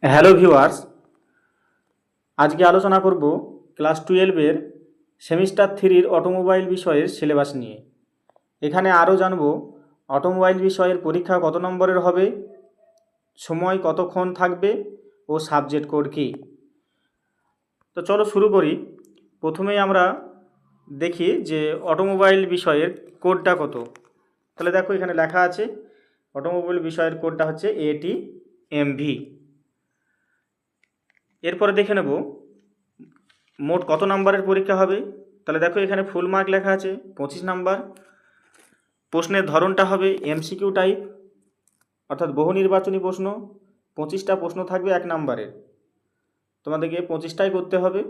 Hello viewers, আজকে আলোচনা করব ক্লাস 12-এর সেমিস্টার 3-র অটোমোবাইল বিষয়ের সিলেবাস নিয়ে। এখানে আরও জানব অটোমোবাইল বিষয়ের পরীক্ষা কত নম্বরের হবে, সময় কতক্ষণ থাকবে ও সাবজেক্ট কোড কী। তো চলো শুরু করি। প্রথমেই আমরা দেখি যে অটোমোবাইল বিষয়ের কোডটা কত। তাহলে দেখো এখানে লেখা আছে অটোমোবাইল বিষয়ের কোডটা হচ্ছে ATMV। এরপরে দেখে নেব মোট কত নাম্বারের পরীক্ষা হবে। তাহলে দেখো এখানে ফুল মার্ক লেখা আছে 25 নাম্বার। প্রশ্নের ধরনটা হবে MCQ টাইপ, অর্থাৎ বহু নির্বাচনী প্রশ্ন। 25টা প্রশ্ন থাকবে 1 নাম্বারের, তোমাদেরকে 25টাই করতে হবে।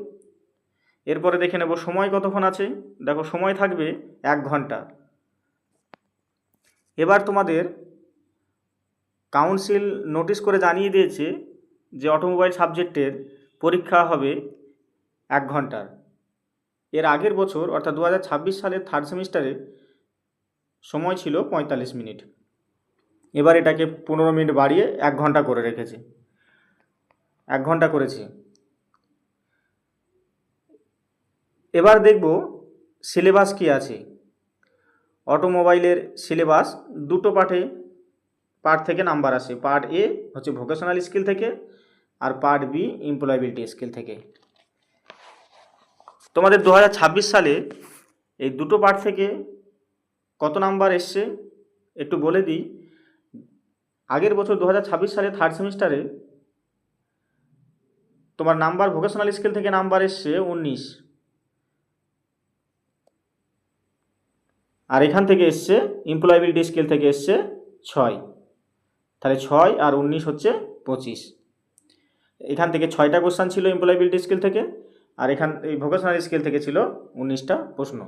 এরপরে দেখে নেব সময় কতক্ষণ আছে। দেখো সময় থাকবে 1 ঘন্টা। এবার তোমাদের কাউন্সিল নোটিশ করে জানিয়ে দিয়েছে যে অটোমোবাইল সাবজেক্টের পরীক্ষা হবে 1 ঘন্টার। এর আগের বছর অর্থাৎ 2026 সালের থার্ড সেমিস্টারে সময় ছিল 45 মিনিট। এবার এটাকে 15 মিনিট বাড়িয়ে 1 ঘন্টা করে রেখেছে, 1 ঘন্টা করেছে। এবার দেখব সিলেবাস কি আছে। অটোমোবাইলের সিলেবাস দুটো পার্ট থেকে নাম্বার আসে। পার্ট এ হচ্ছে ভোকেশনাল স্কিল থেকে, আর পার্ট বি এমপ্লয়াবিলিটি স্কিল থেকে। তোমাদের 2026 সালে এই দুটো পার্ট থেকে কত নাম্বার এসছে একটু বলে দিই। আগের বছর 2026 সালে থার্ড সেমিস্টারে তোমার নাম্বার ভোকেশনাল স্কিল থেকে নাম্বার এসছে 19, আর এখান থেকে এসছে এমপ্লয়াবিলিটি স্কিল থেকে এসছে 6। তাহলে 6 আর 19 হচ্ছে 25। এখান থেকে 6টা কোশ্চান ছিল এমপ্লয়াবিলিটি স্কিল থেকে, আর এই ভোকেশনাল স্কিল থেকে ছিল 19টা প্রশ্ন।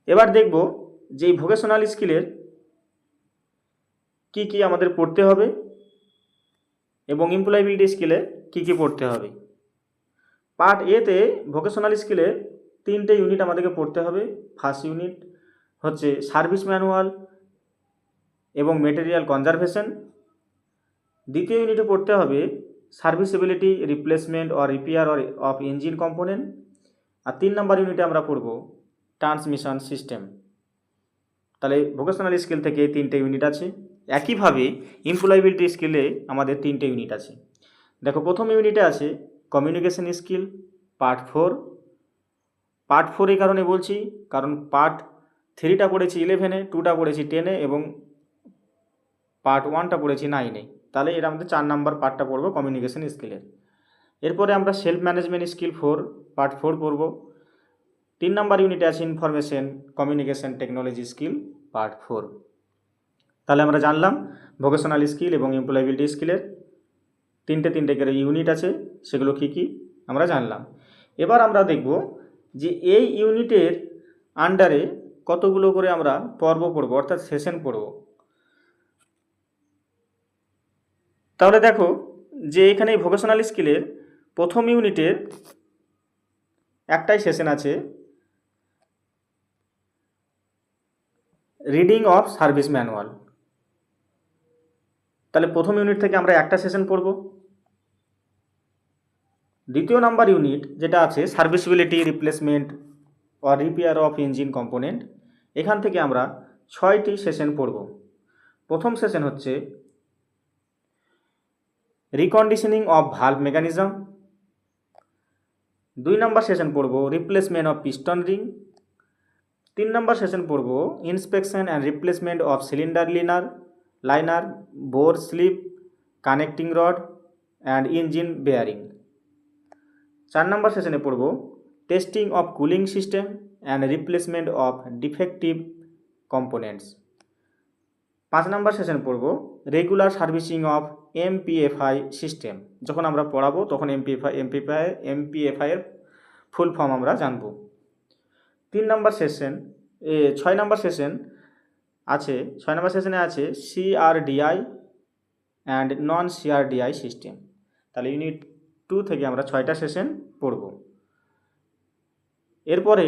এবার দেখব যে এই ভোকেশনাল স্কিলের কি কি আমাদের পড়তে হবে এবং এমপ্লয়াবিলিটি স্কিলে কি কি পড়তে হবে। পার্ট এতে ভোকেশনাল স্কিলে 3টে ইউনিট আমাদেরকে পড়তে হবে। ফার্স্ট ইউনিট হচ্ছে সার্ভিস ম্যানুয়াল এবং মেটেরিয়াল কনজারভেশন। দ্বিতীয় ইউনিটে পড়তে হবে serviceability, replacement or repair of engine component. আর 3 নম্বর ইউনিটে আমরা পড়ব ট্রান্সমিশন সিস্টেম। তাহলে ভোকেশনাল স্কিল থেকে 3টে ইউনিট আছে। একইভাবে এমপ্লয়াবিলিটি স্কিলে আমাদের 3টে ইউনিট আছে। দেখো প্রথম ইউনিটে আছে কমিউনিকেশন স্কিল পার্ট 4। পার্ট 4 এই কারণে বলছি কারণ পার্ট 3টা পড়েছি 11-এ, 2টা পড়েছি 10-এ এবং পার্ট 1টা পড়েছি 9-এ। তাহলে এর আমাদের 4 নাম্বার পার্টটা পড়বো কমিউনিকেশন স্কিলের। এরপরে আমরা সেলফ ম্যানেজমেন্ট স্কিল 4 পার্ট 4 পড়ব। 3 নাম্বার ইউনিটে আছে information communication technology skill part 4। তাহলে আমরা জানলাম ভোকেশনাল স্কিল এবং এমপ্লয়াবিলিটি স্কিলের 3টে করে ইউনিট আছে, সেগুলো কি কি আমরা জানলাম। এবার আমরা দেখব যে এই ইউনিটের আন্ডারে কতগুলো করে আমরা পর্ব পড়ব, অর্থাৎ সেশন পড়ব। তাহলে দেখো যে এখানে ভোকেশনাল স্কিলের প্রথম ইউনিটের একটাই সেশন আছে, রিডিং অফ সার্ভিস ম্যানুয়াল। তাহলে প্রথম ইউনিট থেকে আমরা একটা সেশন পড়ব। দ্বিতীয় নাম্বার ইউনিট যেটা আছে serviceability, replacement or repair of engine component, এখান থেকে আমরা 6টি সেশন পড়ব। প্রথম সেশন হচ্ছে reconditioning of valve mechanism. 2 number session পড়ব replacement of piston ring. 3 number session পড়ব inspection and replacement of cylinder liner, bore slip, connecting rod and engine bearing. 4 number সেশনে পড়ব testing of cooling system and replacement of defective components. 5 number session পড়ব regular servicing of MPFI system. যখন আমরা পড়াবো তখন MPFI এর full form আমরা জানব। 6 নম্বর সেশনে আছে CRDI and non CRDI system. তাহলে ইউনিট 2 থেকে আমরা 6টা সেশন পড়ব। এরপরে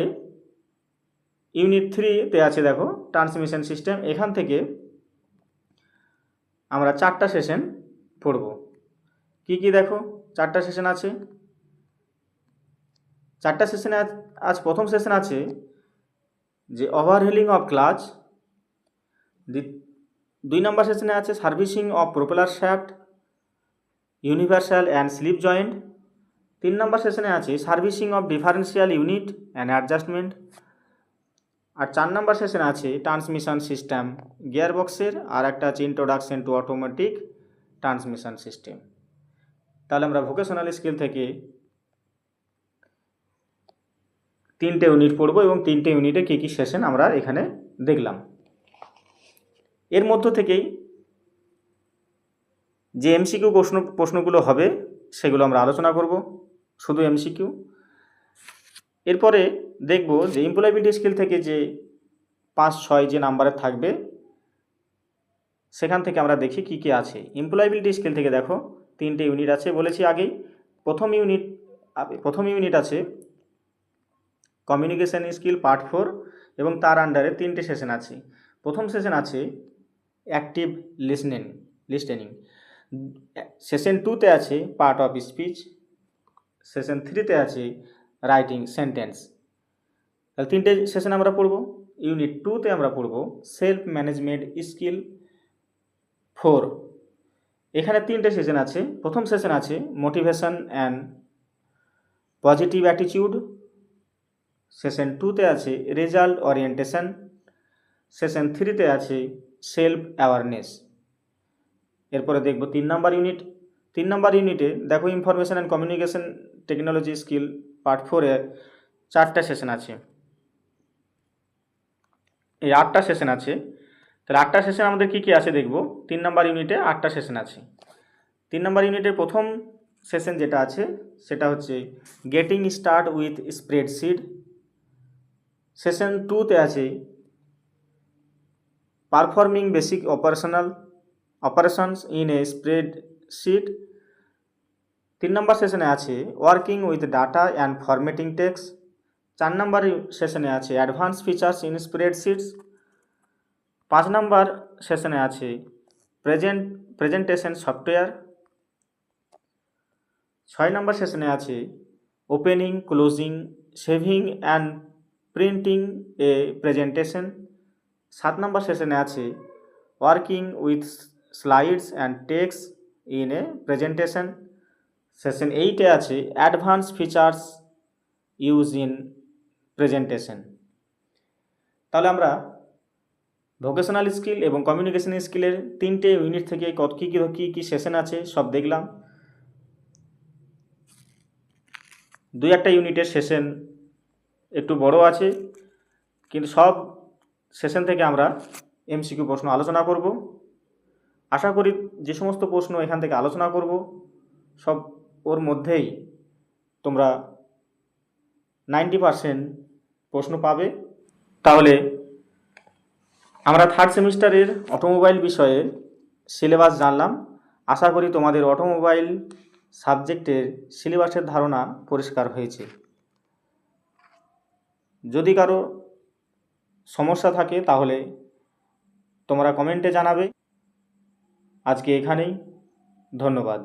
ইউনিট 3-তে আছে দেখো ট্রান্সমিশন সিস্টেম। এখান থেকে আমরা 4টা সেশন পড়ব। কি দেখো, 4টা সেশন আছে। 4টা সেশনে আজ প্রথম সেশন আছে যে ওভারহেলিং অফ ক্লাচ। 2 নম্বর সেশনে আছে servicing of propeller shaft, universal and slip joint. 3 number সেশনে আছে servicing of differential unit and adjustment. আর 4 নম্বর সেশনে আছে ট্রান্সমিশন সিস্টেম গিয়ারবক্সের, আর একটা আছে introduction to automatic transmission system. তাহলে আমরা ভোকেশনাল স্কিল থেকে 3টে ইউনিট পড়বো এবং 3টে ইউনিটে কী সেশন আমরা এখানে দেখলাম। এর মধ্য থেকেই যে এমসিকিউ প্রশ্নগুলো হবে সেগুলো আমরা আলোচনা করব, শুধু এমসিকিউ। এরপরে দেখব যে এমপ্লয়াবিলিটি স্কিল থেকে যে 5-6 যে নাম্বারের থাকবে সেখান থেকে আমরা দেখি কি আছে। এমপ্লয়াবিলিটি স্কিল থেকে দেখো 3টে ইউনিট আছে, বলেছি আগেই। প্রথম ইউনিট আছে কমিউনিকেশন স্কিল পার্ট 4 এবং তার আন্ডারে 3টে সেশন আছে। প্রথম সেশন আছে অ্যাক্টিভ লিসেনিং। সেশন 2তে আছে পার্ট অফ স্পিচ। সেশন 3তে আছে রাইটিং সেন্টেন্স। তাহলে 3টে সেশন আমরা পড়ব। ইউনিট 2তে আমরা পড়ব সেলফ ম্যানেজমেন্ট স্কিল 4। এখানে 3টে সেশন আছে। প্রথম সেশন আছে motivation and positive attitude. Session 2তে আছে রেজাল্ট ওরিয়েন্টেশন। সেশন 3তে আছে সেলফ অ্যাওয়ারনেস। এরপরে দেখব 3 নম্বর ইউনিট। 3 নম্বর ইউনিটে দেখো information and communication technology skill part 4-এ 4টা সেশন আছে। এই 8টা সেশন আছে। তাহলে 8টা সেশন আমাদের কী আছে দেখব। 3 নম্বর ইউনিটে 8টা সেশন আছে। 3 নম্বর ইউনিটের প্রথম সেশন যেটা আছে সেটা হচ্ছে getting start with spreadsheet. Session 2তে আছে performing basic operations in a spreadsheet. 3 number সেশনে আছে working with data and formatting text. 4 number সেশনে আছে advance features in spreadsheets. 5 number সেশনে আছে প্রেজেন্টেশন সফটওয়্যার। 6 নম্বর সেশনে আছে opening, closing, saving and printing a presentation. 7 number সেশনে আছে working with slides and text in a presentation. Session 8-এ আছে advance features use in presentation. তাহলে আমরা ভোকেশনাল স্কিল এবং কমিউনিকেশন স্কিলের 3টে ইউনিট থেকে কী সেশন আছে সব দেখলাম। 2-1টা ইউনিটের সেশন একটু বড় আছে, কিন্তু সব সেশন থেকে আমরা এমসিকিউ প্রশ্ন আলোচনা করব। আশা করি যে সমস্ত প্রশ্ন এখান থেকে আলোচনা করব সব ওর মধ্যেই তোমরা 90% প্রশ্ন পাবে। তাহলে আমরা 3rd সেমিস্টারের অটোমোবাইল বিষয়ে সিলেবাস জানলাম। আশা করি তোমাদের অটোমোবাইল সাবজেক্টের সিলেবাসের ধারণা পরিষ্কার হয়েছে। যদি কারো সমস্যা থাকে তাহলে তোমরা কমেন্টে জানাবে। আজকে এখানেই, ধন্যবাদ।